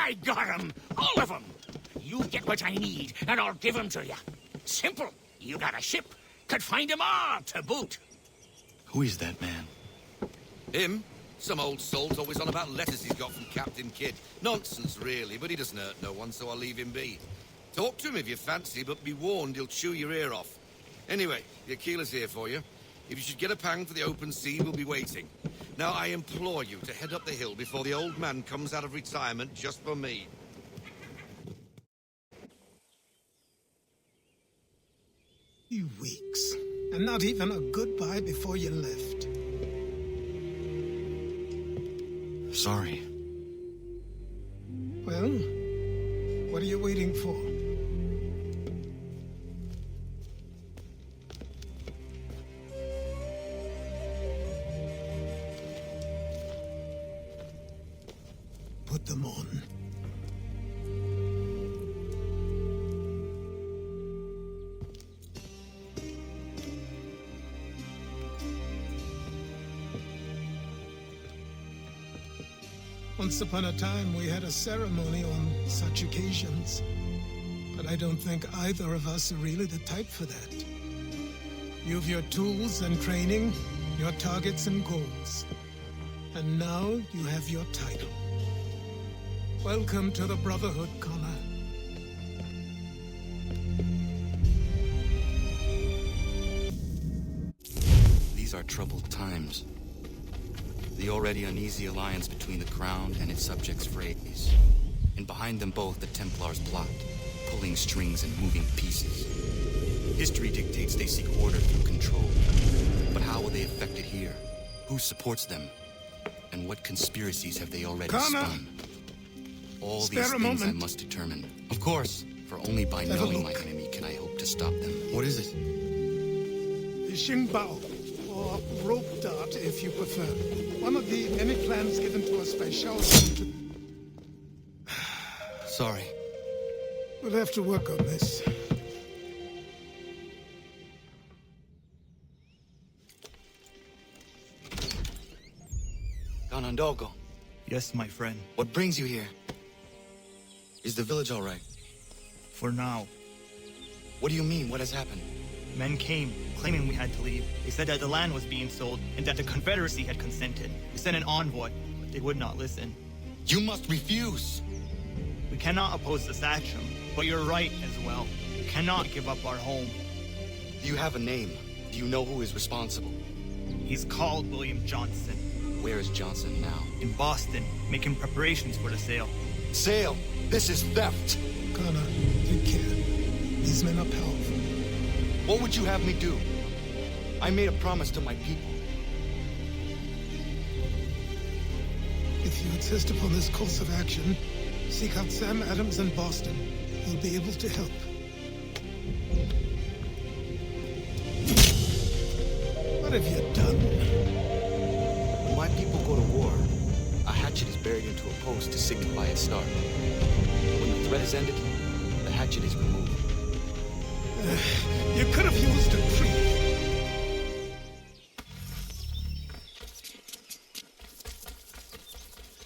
I got 'em! All of 'em! You get what I need, and I'll give 'em to you. Simple. You got a ship. Could find 'em all to boot. Who is that man? Him? Some old soul's always on about letters he's got from Captain Kidd. Nonsense, really, but he doesn't hurt no one, so I'll leave him be. Talk to him if you fancy, but be warned he'll chew your ear off. Anyway, the Aquila's here for you. If you should get a pang for the open sea, we'll be waiting. Now, I implore you to head up the hill before the old man comes out of retirement just for me. Few weeks, and not even a goodbye before you left. Sorry. Well, what are you waiting for? Put them on. Once upon a time, we had a ceremony on such occasions. But I don't think either of us are really the type for that. You've your tools and training, your targets and goals. And now you have your title. Welcome to the Brotherhood, Connor. These are troubled times. The already uneasy alliance between the Crown and its subjects frays. And behind them both, the Templars plot, pulling strings and moving pieces. History dictates they seek order through control. But how will they affect it here? Who supports them? And what conspiracies have they already spun? All these things I must determine. Of course, for only by knowing my enemy can I hope to stop them. What is it? The Xingbao, or rope dart if you prefer. One of the many plans given to us by Shao Kahn. Sorry. We'll have to work on this. Ganondogo, Yes, my friend. what brings you here? Is the village all right? For now. What do you mean? What has happened? Men came, claiming we had to leave. They said that the land was being sold, and that the Confederacy had consented. We sent an envoy, but they would not listen. You must refuse! We cannot oppose the Sachem, but you're right as well. We cannot give up our home. Do you have a name? Do you know who is responsible? He's called William Johnson. Where is Johnson now? In Boston, making preparations for the sale. Sale! This is theft! Connor, take care. These men are powerful. What would you have me do? I made a promise to my people. If you insist upon this course of action, seek out Sam Adams in Boston. He'll be able to help. What have you done? When my people go to war, a hatchet is buried into a post to signify its start. When the threat is ended, the hatchet is removed. You could have used a